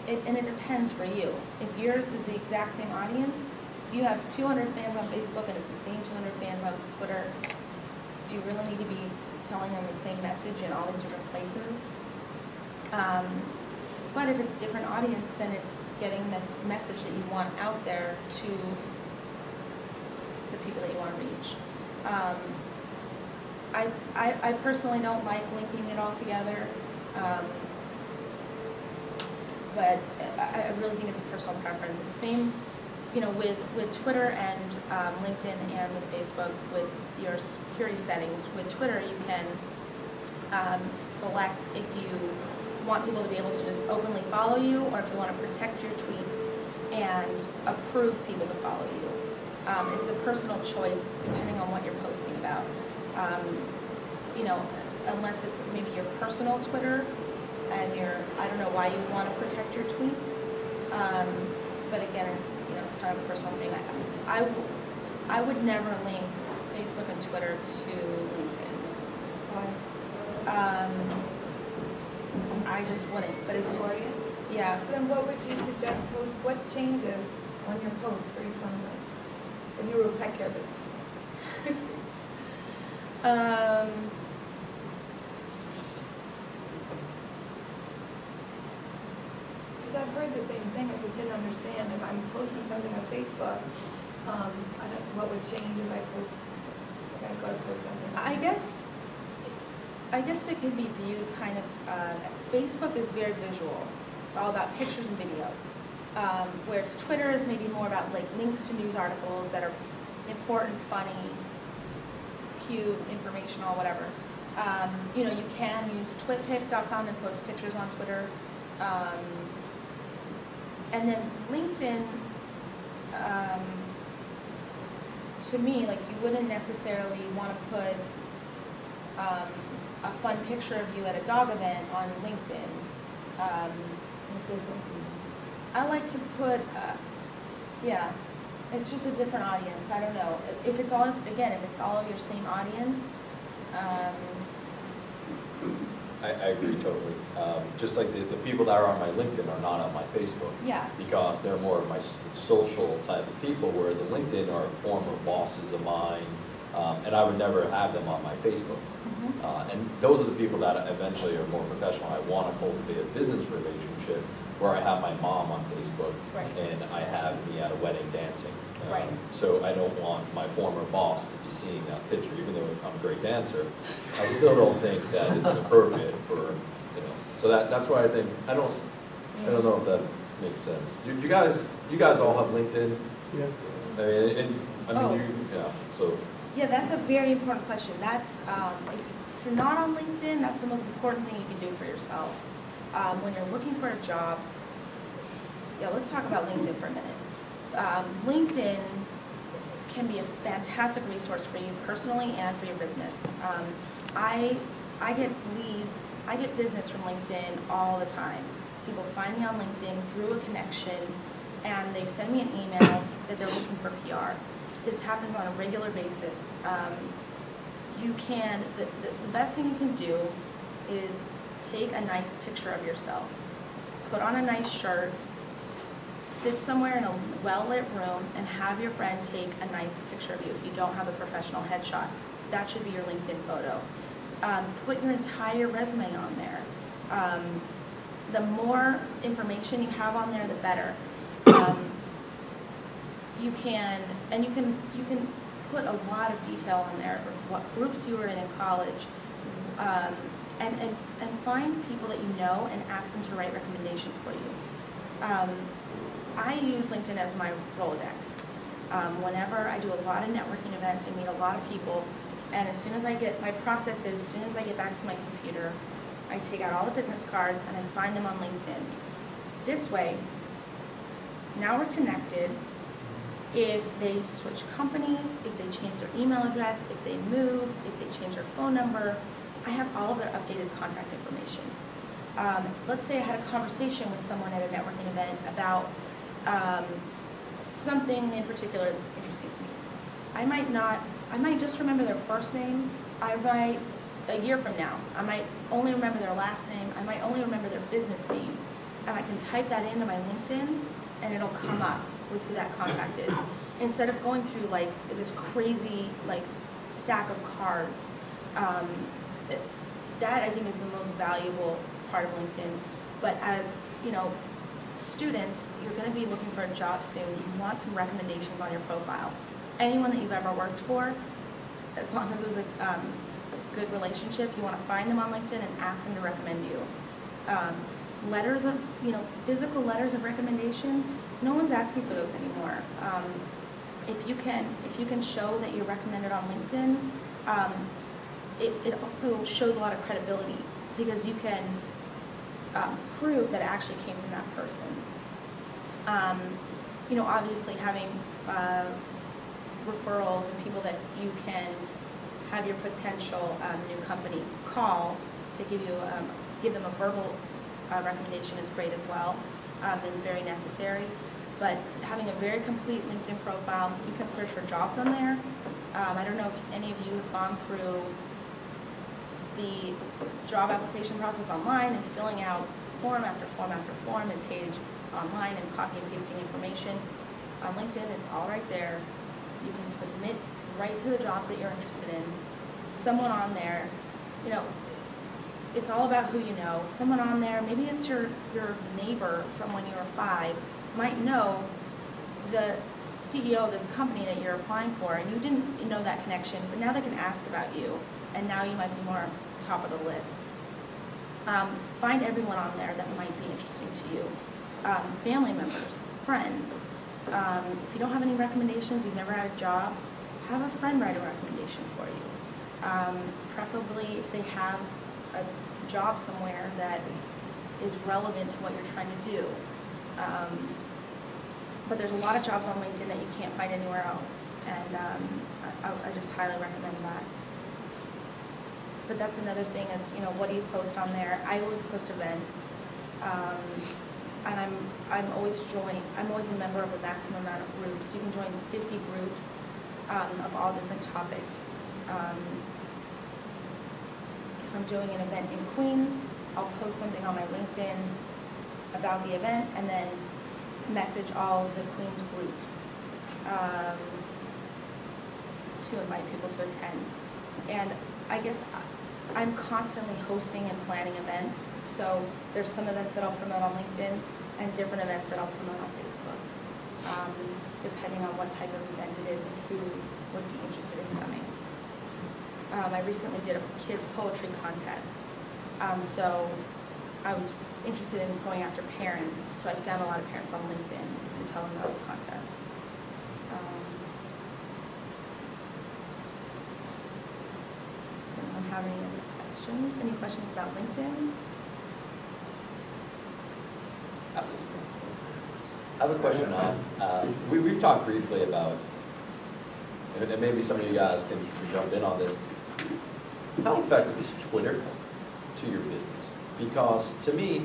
and it depends for you. If yours is the exact same audience, if you have 200 fans on Facebook and it's the same 200 fans on Twitter, do you really need to be telling them the same message in all these different places? But if it's a different audience, then it's getting this message that you want out there to the people that you want to reach. I personally don't like linking it all together, but I really think it's a personal preference. It's the same, you know, with Twitter and LinkedIn and with Facebook with your security settings. With Twitter, you can select if you want people to be able to just openly follow you, or if you want to protect your tweets and approve people to follow you. It's a personal choice depending on what you're posting about. You know, unless it's maybe your personal Twitter and I don't know why you want to protect your tweets. But again, it's, you know, it's kind of a personal thing. I would never link Facebook and Twitter to LinkedIn. I just wouldn't, but it's just, yeah. So then what would you suggest post, what changes on your post for each one of them? If you were a pet care business? Because I've heard the same thing, I just didn't understand. If I'm posting something on Facebook, I don't know what would change if I go to post something. I guess it could be viewed kind of, Facebook is very visual. It's all about pictures and video. Whereas Twitter is maybe more about like links to news articles that are important, funny, cute, informational, whatever. You know, you can use twitpic.com and post pictures on Twitter. And then LinkedIn, to me, like you wouldn't necessarily want to put a fun picture of you at a dog event on LinkedIn. I like to put, yeah, it's just a different audience. I don't know. If it's all, again, if it's all of your same audience. I agree totally. Just like the people that are on my LinkedIn are not on my Facebook. Yeah. Because they're more of my social type of people, where the LinkedIn are former bosses of mine, and I would never have them on my Facebook. Mm-hmm. And those are the people that eventually are more professional. I want to cultivate a business relationship where I have my mom on Facebook, right, and I have me at a wedding dancing. Right. So I don't want my former boss to be seeing that picture, even though I'm a great dancer. I still don't think that it's appropriate for, you know. So that's why I think I don't know if that makes sense. You guys all have LinkedIn? Yeah. So. Yeah, that's a very important question. That's if you're not on LinkedIn, that's the most important thing you can do for yourself. When you're looking for a job, yeah, let's talk about LinkedIn for a minute. LinkedIn can be a fantastic resource for you personally and for your business. I get leads, I get business from LinkedIn all the time. People find me on LinkedIn through a connection, and they send me an email that they're looking for PR. This happens on a regular basis. The best thing you can do is take a nice picture of yourself, put on a nice shirt, sit somewhere in a well-lit room, and have your friend take a nice picture of you if you don't have a professional headshot. That should be your LinkedIn photo. Put your entire resume on there. The more information you have on there, the better. You can put a lot of detail on there of what groups you were in college, and find people that you know and ask them to write recommendations for you. I use LinkedIn as my Rolodex. Whenever I do a lot of networking events, I meet a lot of people, and as soon as I get, my process is, as soon as I get back to my computer, I take out all the business cards and I find them on LinkedIn. This way, now we're connected. If they switch companies, if they change their email address, if they move, if they change their phone number, I have all of their updated contact information. Let's say I had a conversation with someone at a networking event about something in particular that's interesting to me. I might just remember their first name. I might, a year from now, I might only remember their last name. I might only remember their business name. and I can type that into my LinkedIn, and it'll come up with who that contact is. Instead of going through like this crazy like stack of cards, that I think is the most valuable part of LinkedIn. But as you know, students, you're going to be looking for a job soon. You want some recommendations on your profile. Anyone that you've ever worked for, as long as it was a good relationship, you want to find them on LinkedIn and ask them to recommend you. Letters of, physical letters of recommendation, no one's asking for those anymore. If you can show that you're recommended on LinkedIn, it also shows a lot of credibility, because you can prove that it actually came from that person. Obviously having referrals and people that you can have your potential new company call to give them a verbal recommendation is great as well, and very necessary. But having a very complete LinkedIn profile, you can search for jobs on there. I don't know if any of you have gone through the job application process online and filling out form after form after form and page online and copy and pasting information. On LinkedIn, it's all right there. You can submit right to the jobs that you're interested in. Someone on there, it's all about who you know. Someone on there, maybe it's your neighbor from when you were 5, might know the CEO of this company that you're applying for, and you didn't know that connection, but now they can ask about you, and now you might be more top of the list. Find everyone on there that might be interesting to you. Family members, friends. If you don't have any recommendations, you've never had a job, have a friend write a recommendation for you. Preferably if they have a job somewhere that is relevant to what you're trying to do. But there's a lot of jobs on LinkedIn that you can't find anywhere else, and I just highly recommend that. But that's another thing is, what do you post on there? I always post events, and I'm always a member of a maximum amount of groups. You can join 50 groups of all different topics. If I'm doing an event in Queens, I'll post something on my LinkedIn about the event, and then message all of the Queens groups to invite people to attend. And I guess I'm constantly hosting and planning events, so there's some events that I'll promote on LinkedIn and different events that I'll promote on Facebook, depending on what type of event it is and who would be interested in coming. I recently did a kids poetry contest, so I was interested in going after parents, so I found a lot of parents on LinkedIn to tell them about the contest. Does anyone have any other questions? Any questions about LinkedIn? I have a question on, we've talked briefly about, and maybe some of you guys can jump in on this, how effective is Twitter to your business? Because to me,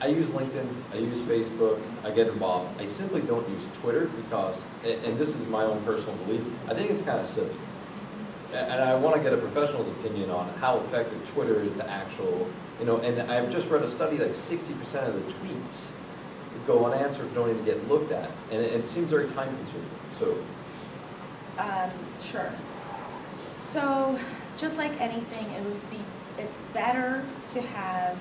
I use LinkedIn, I use Facebook, I get involved. I simply don't use Twitter because, and this is my own personal belief, I think it's kind of silly. And I want to get a professional's opinion on how effective Twitter is to actual, and I've just read a study like 60% of the tweets that go unanswered don't even get looked at. And it seems very time consuming, so. Sure. So, just like anything, it's better to have,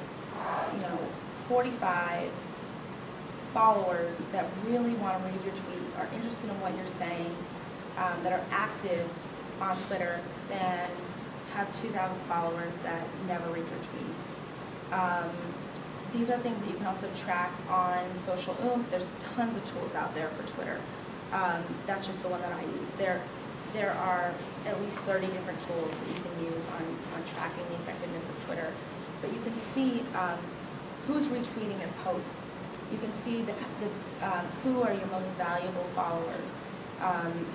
45 followers that really want to read your tweets, are interested in what you're saying, that are active on Twitter, than have 2,000 followers that never read your tweets. These are things that you can also track on Social Oomph. There's tons of tools out there for Twitter. That's just the one that I use. There are at least 30 different tools that you can use on tracking the effectiveness of Twitter. But you can see who's retweeting your posts. You can see who are your most valuable followers,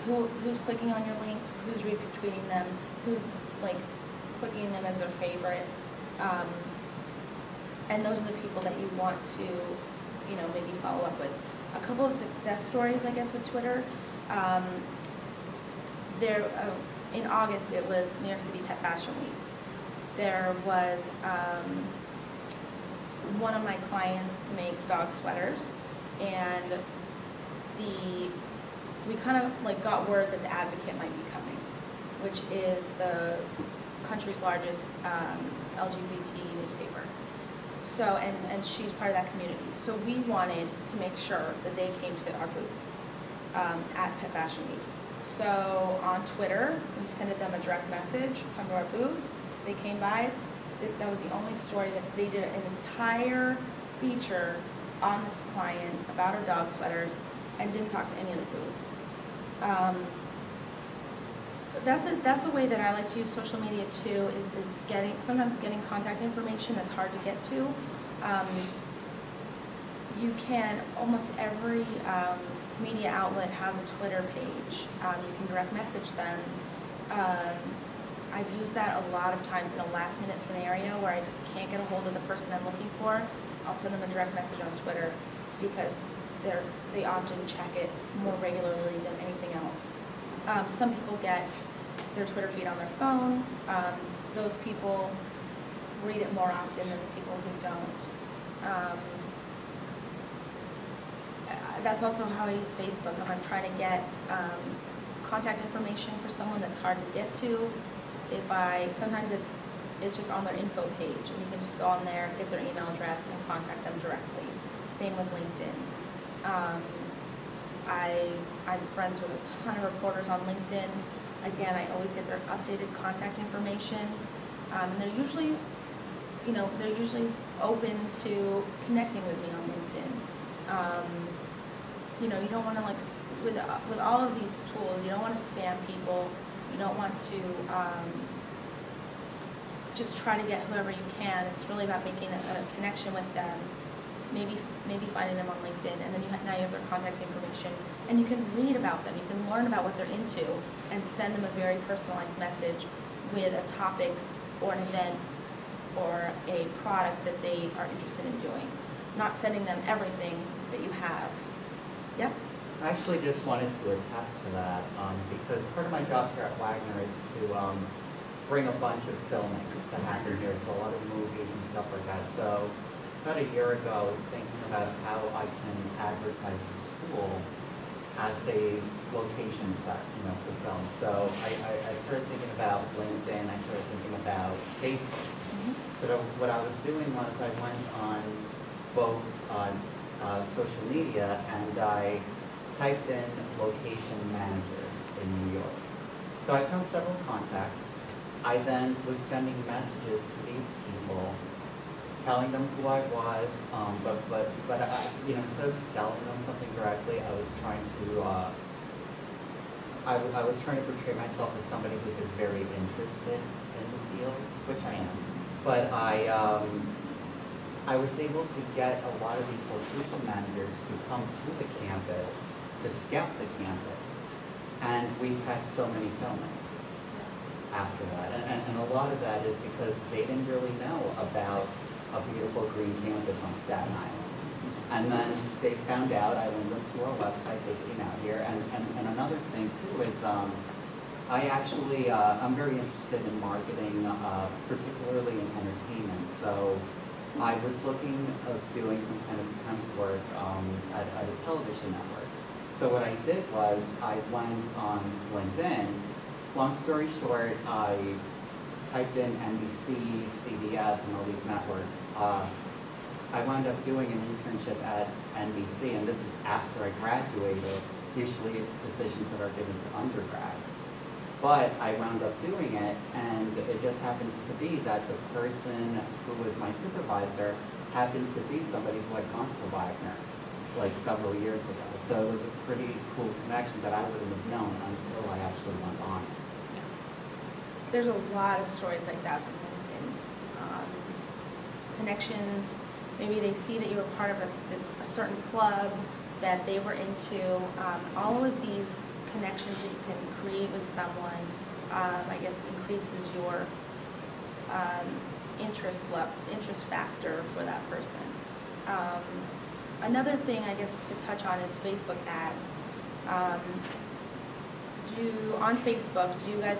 who's clicking on your links, who's retweeting them, who's clicking them as their favorite. And those are the people that you want to, maybe follow up with. A couple of success stories, I guess, with Twitter. In August, it was New York City Pet Fashion Week. There was one of my clients makes dog sweaters, and we kind of like got word that the Advocate might be coming, which is the country's largest LGBT newspaper. So, and she's part of that community. So we wanted to make sure that they came to our booth at Pet Fashion Week. So on Twitter, we sent them a direct message, come to our booth. They came by. That was the only story that they did an entire feature on this client about her dog sweaters and didn't talk to any of the booth. That's a way that I like to use social media too, is it's sometimes getting contact information that's hard to get to. You can, almost every media outlet has a Twitter page. You can direct message them. I've used that a lot of times in a last minute scenario where I just can't get a hold of the person I'm looking for. I'll send them a direct message on Twitter because they often check it more regularly than anything else. Some people get their Twitter feed on their phone. Those people read it more often than the people who don't. That's also how I use Facebook. If I'm trying to get contact information for someone that's hard to get to, sometimes it's just on their info page, and you can just go on there, get their email address, and contact them directly. Same with LinkedIn. I'm friends with a ton of reporters on LinkedIn. Again, I always get their updated contact information, and they're usually open to connecting with me on LinkedIn. You don't want to with all of these tools, you don't want to spam people. You don't want to just try to get whoever you can. It's really about making a connection with them. Maybe finding them on LinkedIn, and then now you have their contact information, and you can read about them. You can learn about what they're into, and send them a very personalized message with a topic or an event or a product that they are interested in doing. Not sending them everything that you have. Yep. I actually just wanted to attest to that because part of my job here at Wagner is to bring a bunch of filmings to happen here, so a lot of movies and stuff like that. So about a year ago, I was thinking about how I can advertise the school as a location set, for film. So I started thinking about LinkedIn. I started thinking about Facebook. So what I was doing was I went on both social media, and I typed in location managers in New York. So I found several contacts. I then was sending messages to these people, telling them who I was, but I, instead of selling them something directly, I was trying to I was trying to portray myself as somebody who's just very interested in the field, which I am. But I was able to get a lot of these location managers to come to the campus, to scout the campus, and we've had so many filmings after that. And a lot of that is because they didn't really know about a beautiful green campus on Staten Island. And then they found out, I linked them to our website, they came out here. And another thing too is I'm very interested in marketing, particularly in entertainment. So I was looking of doing some kind of temp work at a television network. So what I did was I went on LinkedIn. Long story short, I typed in NBC, CBS, and all these networks. I wound up doing an internship at NBC, and this was after I graduated. Usually it's positions that are given to undergrads. But I wound up doing it, and it just happens to be that the person who was my supervisor happened to be somebody who had gone to Wagner like several years ago. So it was a pretty cool connection that I wouldn't have known until I actually went on. There's a lot of stories like that from LinkedIn. Connections, maybe they see that you were part of a certain club that they were into. All of these connections that you can create with someone, I guess, increases your interest factor for that person. Another thing, I guess, to touch on is Facebook ads. On Facebook, do you guys